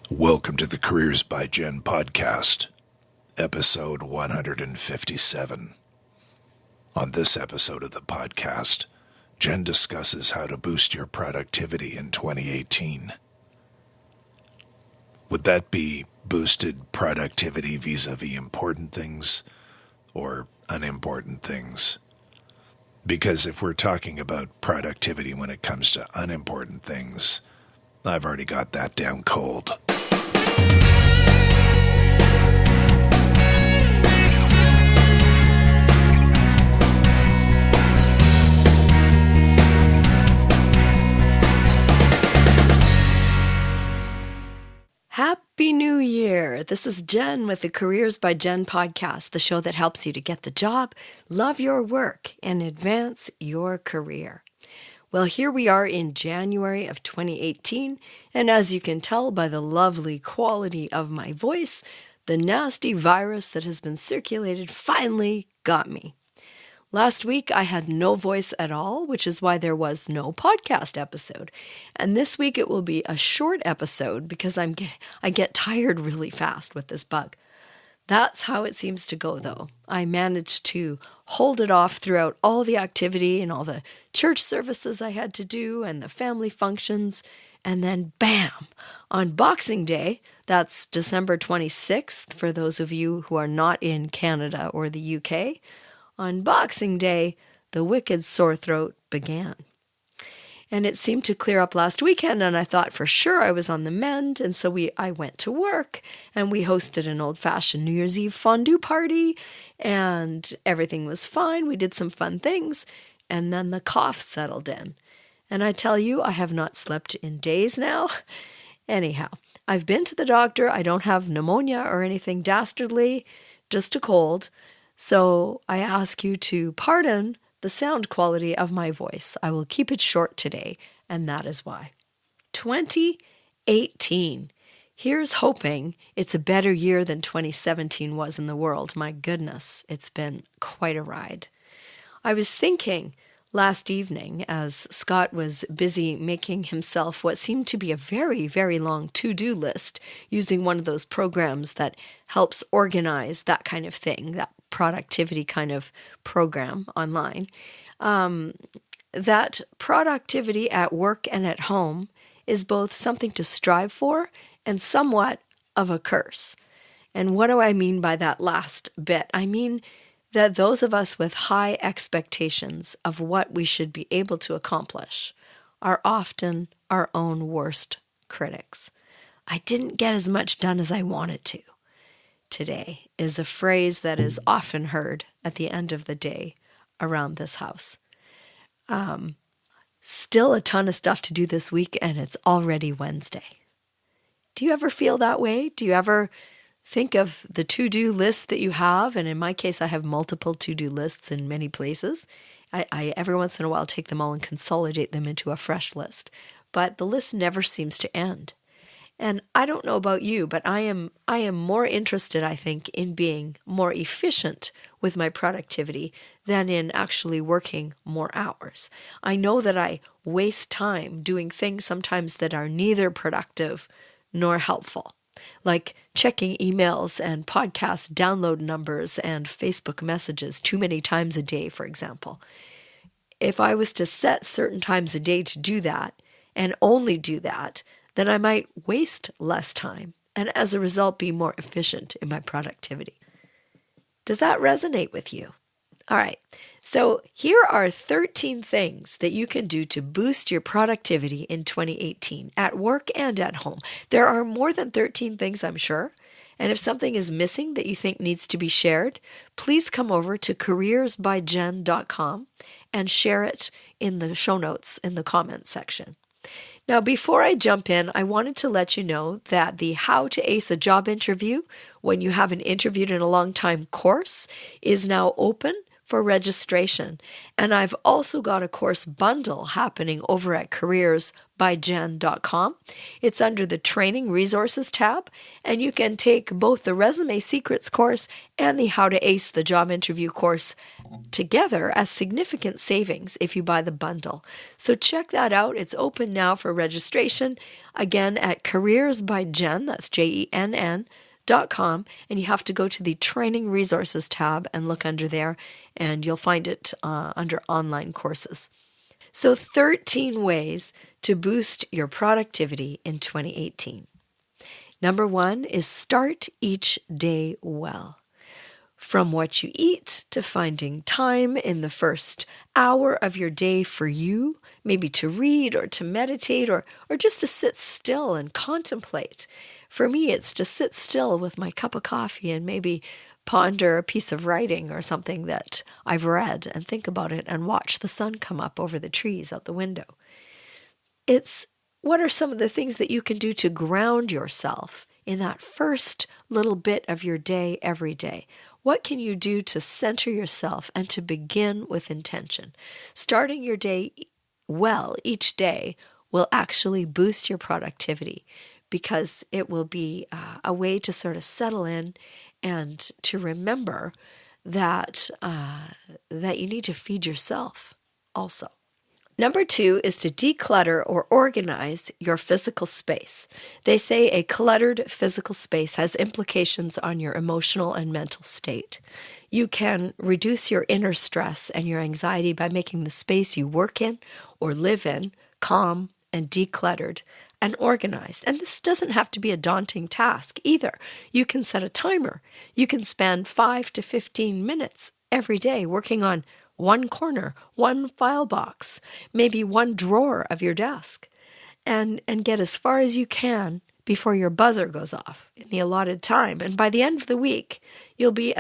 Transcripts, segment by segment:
Welcome to the Careers by Jen podcast, episode 157. On this episode of the podcast, Jen discusses how to boost your productivity in 2018. Would that be boosted productivity vis-a-vis important things or unimportant things? Because if we're talking about productivity when it comes to unimportant things, I've already got that down cold. Happy New Year! This is Jen with the Careers by Jen podcast, the show that helps you to get the job, love your work, and advance your career. Well, here we are in January of 2018, and as you can tell by the lovely quality of my voice, the nasty virus that has been circulated finally got me. Last week, I had no voice at all, which is why there was no podcast episode. And this week, it will be a short episode because I get tired really fast with this bug. That's how it seems to go, though. I managed to hold it off throughout all the activity and all the church services I had to do and the family functions. And then, bam, on Boxing Day, that's December 26th, for those of you who are not in Canada or the UK, on Boxing Day, the wicked sore throat began. And it seemed to clear up last weekend, and I thought for sure I was on the mend, and so I went to work, and we hosted an old-fashioned New Year's Eve fondue party, and everything was fine. We did some fun things, and then the cough settled in. And I tell you, I have not slept in days now. Anyhow, I've been to the doctor. I don't have pneumonia or anything dastardly, just a cold. So I ask you to pardon the sound quality of my voice. I will keep it short today, and that is why. 2018. Here's hoping it's a better year than 2017 was in the world. My goodness, it's been quite a ride. I was thinking last evening as Scott was busy making himself what seemed to be a very, very long to-do list using one of those programs that helps organize that kind of thing, that productivity kind of program online, that productivity at work and at home is both something to strive for and somewhat of a curse. And what do I mean by that last bit? I mean that those of us with high expectations of what we should be able to accomplish are often our own worst critics. I didn't get as much done as I wanted to today is a phrase that is often heard at the end of the day around this house. Still a ton of stuff to do this week, and it's already Wednesday. Do you ever feel that way? Do you ever think of the to-do list that you have? And in my case, I have multiple to-do lists in many places. I every once in a while take them all and consolidate them into a fresh list. But the list never seems to end. And I don't know about you, but I am more interested, I think, in being more efficient with my productivity than in actually working more hours. I know that I waste time doing things sometimes that are neither productive nor helpful, like checking emails and podcast download numbers and Facebook messages too many times a day, for example. If I was to set certain times a day to do that and only do that, then I might waste less time and as a result be more efficient in my productivity. Does that resonate with you? All right, so here are 13 things that you can do to boost your productivity in 2018 at work and at home. There are more than 13 things, I'm sure. And if something is missing that you think needs to be shared, please come over to careersbyjen.com and share it in the show notes in the comments section. Now, before I jump in, I wanted to let you know that the How to Ace a Job Interview When You Haven't Interviewed in a Long Time course is now open for registration. And I've also got a course bundle happening over at careersbyjen.com. It's under the Training Resources tab, and you can take both the Resume Secrets course and the How to Ace the Job Interview course together as significant savings if you buy the bundle. So check that out. It's open now for registration, again at careersbyjen, that's JENN.com, and you have to go to the Training Resources tab and look under there, and you'll find it under online courses. So 13 ways to boost your productivity in 2018. Number 1 is start each day well. From what you eat to finding time in the first hour of your day for you, maybe to read or to meditate or just to sit still and contemplate. For me, it's to sit still with my cup of coffee and maybe ponder a piece of writing or something that I've read and think about it and watch the sun come up over the trees out the window. It's what are some of the things that you can do to ground yourself in that first little bit of your day every day? What can you do to center yourself and to begin with intention? Starting your day well each day will actually boost your productivity because it will be a way to sort of settle in and to remember that that you need to feed yourself also. Number 2 is to declutter or organize your physical space. They say a cluttered physical space has implications on your emotional and mental state. You can reduce your inner stress and your anxiety by making the space you work in or live in calm and decluttered and organized. And this doesn't have to be a daunting task either. You can set a timer. You can spend 5 to 15 minutes every day working on one corner, one file box, maybe one drawer of your desk, and get as far as you can before your buzzer goes off in the allotted time. And by the end of the week, you'll be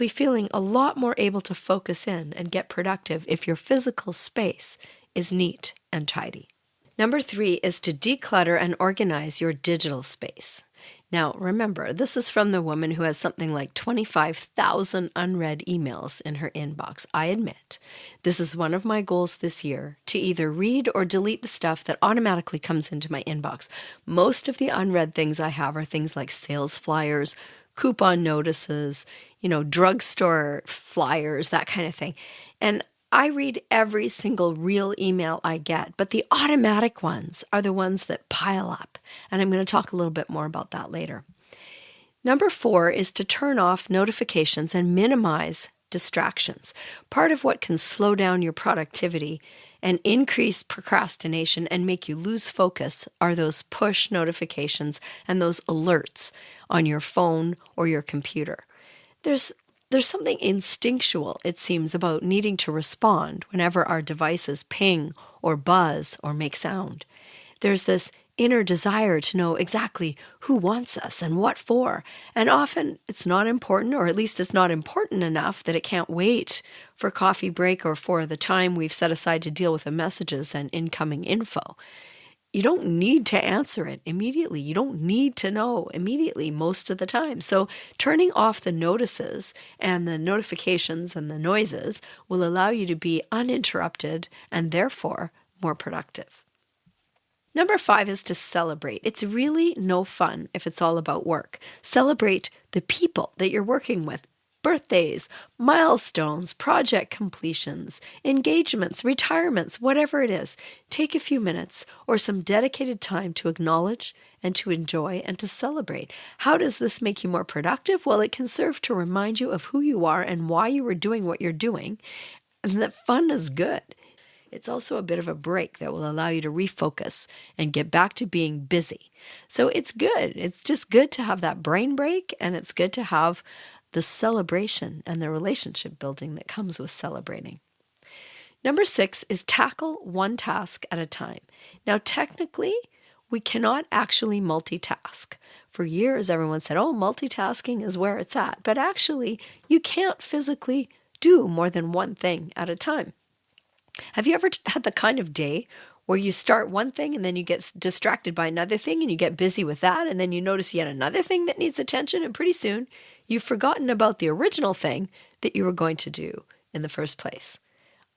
feeling a lot more able to focus in and get productive if your physical space is neat and tidy. Number 3 is to declutter and organize your digital space. Now, remember, this is from the woman who has something like 25,000 unread emails in her inbox. I admit, this is one of my goals this year, to either read or delete the stuff that automatically comes into my inbox. Most of the unread things I have are things like sales flyers, coupon notices, drugstore flyers, that kind of thing. And I read every single real email I get, but the automatic ones are the ones that pile up. And I'm going to talk a little bit more about that later. Number 4 is to turn off notifications and minimize distractions. Part of what can slow down your productivity and increase procrastination and make you lose focus are those push notifications and those alerts on your phone or your computer. There's something instinctual, it seems, about needing to respond whenever our devices ping or buzz or make sound. There's this inner desire to know exactly who wants us and what for. And often it's not important, or at least it's not important enough that it can't wait for coffee break or for the time we've set aside to deal with the messages and incoming info. You don't need to answer it immediately. You don't need to know immediately most of the time. So turning off the notices and the notifications and the noises will allow you to be uninterrupted and therefore more productive. Number 5 is to celebrate. It's really no fun if it's all about work. Celebrate the people that you're working with. Birthdays, milestones, project completions, engagements, retirements, whatever it is. Take a few minutes or some dedicated time to acknowledge and to enjoy and to celebrate. How does this make you more productive? Well, it can serve to remind you of who you are and why you are doing what you're doing, and that fun is good. It's also a bit of a break that will allow you to refocus and get back to being busy. So it's good. It's just good to have that brain break, and it's good to have the celebration and the relationship building that comes with celebrating. Number 6 is tackle one task at a time. Now, technically, we cannot actually multitask. For years, everyone said, multitasking is where it's at. But actually, you can't physically do more than one thing at a time. Have you ever had the kind of day where you start one thing and then you get distracted by another thing and you get busy with that, and then you notice yet another thing that needs attention, and pretty soon you've forgotten about the original thing that you were going to do in the first place.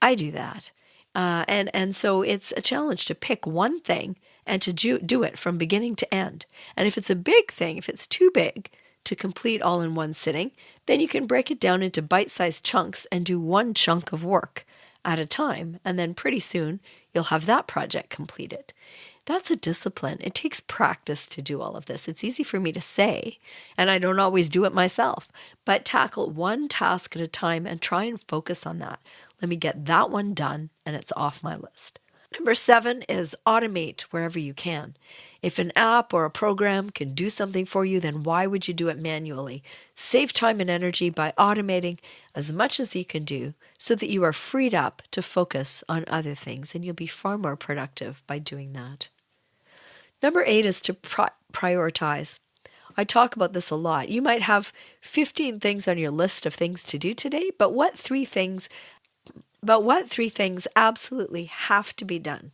I do that. And so it's a challenge to pick one thing and to do it from beginning to end. And if it's a big thing, if it's too big to complete all in one sitting, then you can break it down into bite-sized chunks and do one chunk of work at a time. And then pretty soon you'll have that project completed. That's a discipline. It takes practice to do all of this. It's easy for me to say, and I don't always do it myself, but tackle one task at a time and try and focus on that. Let me get that one done, and it's off my list. Number 7 is automate wherever you can. If an app or a program can do something for you, then why would you do it manually? Save time and energy by automating as much as you can do so that you are freed up to focus on other things, and you'll be far more productive by doing that. Number 8 is to prioritize. I talk about this a lot. You might have 15 things on your list of things to do today, but what three things absolutely have to be done?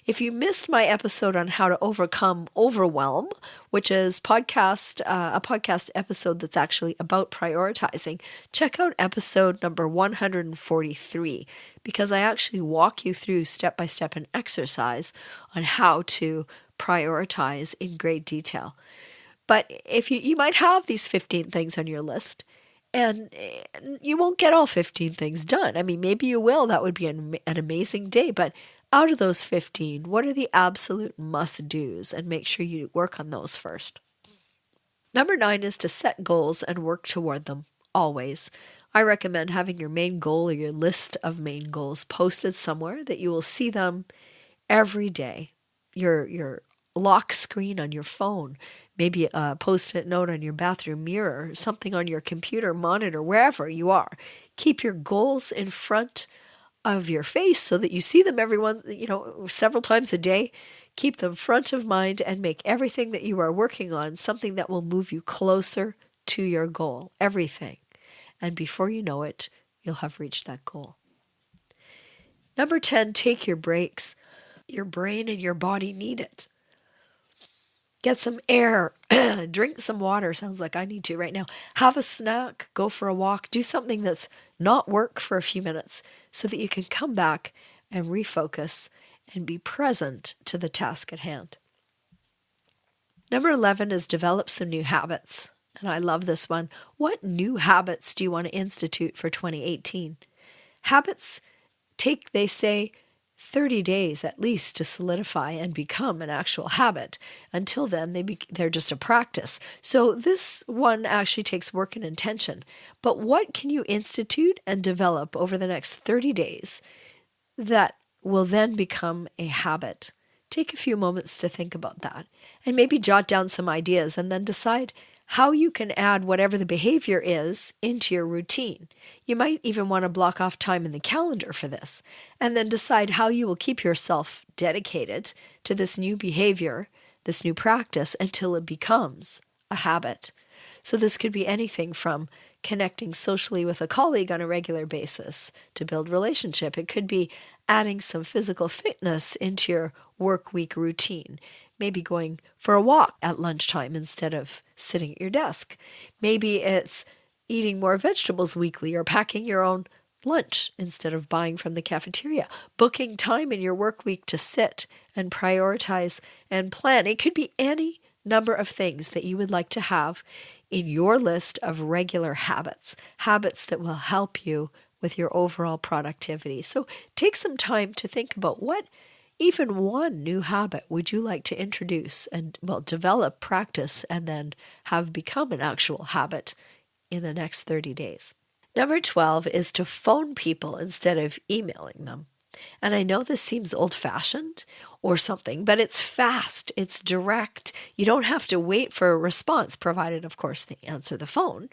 If you missed my episode on how to overcome overwhelm, which is a podcast episode that's actually about prioritizing, check out episode number 143, because I actually walk you through step by step an exercise on how to prioritize in great detail. But if you might have these 15 things on your list, and you won't get all 15 things done. I mean, maybe you will. That would be an amazing day. But out of those 15, what are the absolute must-dos? And make sure you work on those first. Number 9 is to set goals and work toward them, always. I recommend having your main goal or your list of main goals posted somewhere that you will see them every day. Your lock screen on your phone, maybe a post-it note on your bathroom mirror, something on your computer monitor, wherever you are. Keep your goals in front of your face so that you see them several times a day. Keep them front of mind and make everything that you are working on something that will move you closer to your goal. Everything. And before you know it, you'll have reached that goal. Number 10, take your breaks. Your brain and your body need it. Get some air, drink some water. Sounds like I need to right now. Have a snack, go for a walk, do something that's not work for a few minutes so that you can come back and refocus and be present to the task at hand. Number 11 is develop some new habits. And I love this one. What new habits do you want to institute for 2018? Habits take, they say, 30 days at least to solidify and become an actual habit. Until then, they're just a practice. So this one actually takes work and intention. But what can you institute and develop over the next 30 days that will then become a habit? Take a few moments to think about that and maybe jot down some ideas and then decide how you can add whatever the behavior is into your routine. You might even want to block off time in the calendar for this, and then decide how you will keep yourself dedicated to this new behavior, this new practice, until it becomes a habit. So this could be anything from connecting socially with a colleague on a regular basis to build relationship. It could be adding some physical fitness into your work week routine. Maybe going for a walk at lunchtime instead of sitting at your desk. Maybe it's eating more vegetables weekly or packing your own lunch instead of buying from the cafeteria. Booking time in your work week to sit and prioritize and plan. It could be any number of things that you would like to have in your list of regular habits that will help you with your overall productivity. So take some time to think about what even one new habit would you like to introduce and, develop, practice, and then have become an actual habit in the next 30 days. Number 12 is to phone people instead of emailing them. And I know this seems old-fashioned or something, but it's fast, it's direct. You don't have to wait for a response, provided, of course, they answer the phone.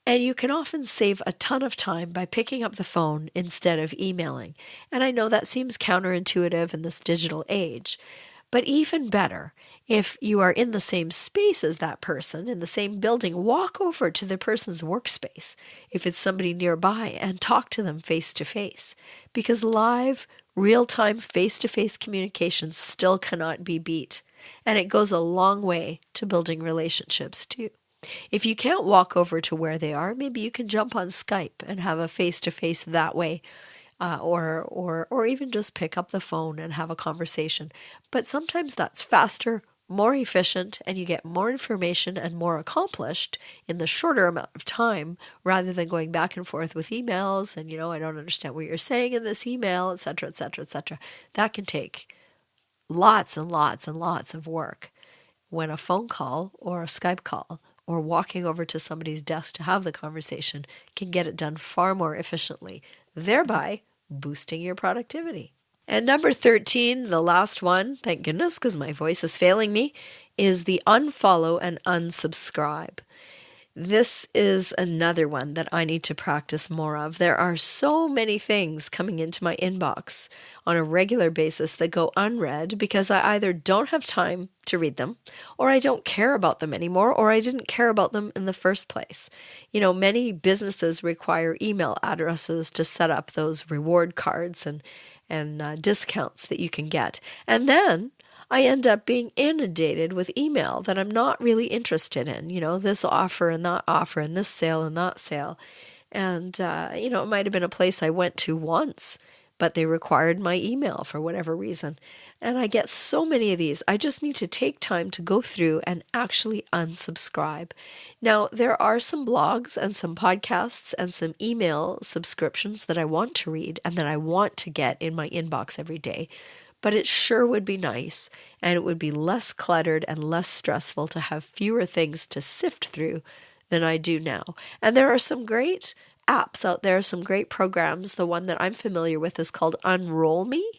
And you can often save a ton of time by picking up the phone instead of emailing. And I know that seems counterintuitive in this digital age, but even better, if you are in the same space as that person, in the same building, walk over to the person's workspace, if it's somebody nearby, and talk to them face to face. Because live, real-time, face-to-face communication still cannot be beat. And it goes a long way to building relationships too. If you can't walk over to where they are, maybe you can jump on Skype and have a face-to-face that way, or even just pick up the phone and have a conversation. But sometimes that's faster, more efficient, and you get more information and more accomplished in the shorter amount of time rather than going back and forth with emails and, I don't understand what you're saying in this email, etc., etc., etc. That can take lots and lots and lots of work, when a phone call or a Skype call or walking over to somebody's desk to have the conversation can get it done far more efficiently, thereby boosting your productivity. And number 13, the last one, thank goodness, because my voice is failing me, is the unfollow and unsubscribe. This is another one that I need to practice more of. There are so many things coming into my inbox on a regular basis that go unread because I either don't have time to read them, or I don't care about them anymore, or I didn't care about them in the first place. Many businesses require email addresses to set up those reward cards and discounts that you can get. And then I end up being inundated with email that I'm not really interested in, this offer and that offer and this sale and that sale. And, it might have been a place I went to once, but they required my email for whatever reason. And I get so many of these. I just need to take time to go through and actually unsubscribe. Now, there are some blogs and some podcasts and some email subscriptions that I want to read and that I want to get in my inbox every day. But it sure would be nice, and it would be less cluttered and less stressful to have fewer things to sift through than I do now. And there are some great apps out there, some great programs. The one that I'm familiar with is called Unroll Me,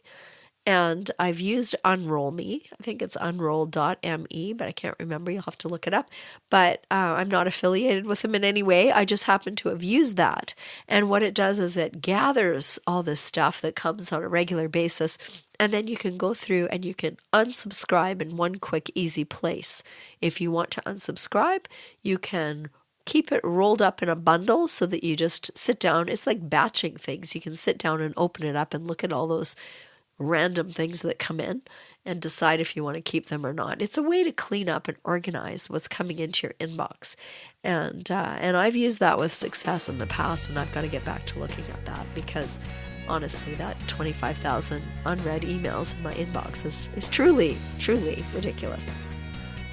and I've used Unroll Me. I think it's unroll.me, but I can't remember. You'll have to look it up. But I'm not affiliated with them in any way. I just happen to have used that. And what it does is it gathers all this stuff that comes on a regular basis, and then you can go through and you can unsubscribe in one quick, easy place. If you want to unsubscribe, you can keep it rolled up in a bundle so that you just sit down. It's like batching things. You can sit down and open it up and look at all those random things that come in and decide if you want to keep them or not. It's a way to clean up and organize what's coming into your inbox. And I've used that with success in the past, and I've got to get back to looking at that because honestly, that 25,000 unread emails in my inbox is truly, truly ridiculous.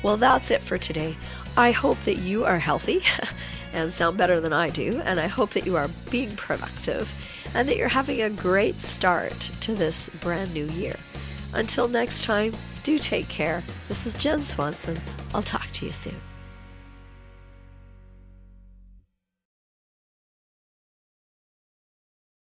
Well, that's it for today. I hope that you are healthy and sound better than I do, and I hope that you are being productive and that you're having a great start to this brand new year. Until next time, do take care. This is Jen Swanson. I'll talk to you soon.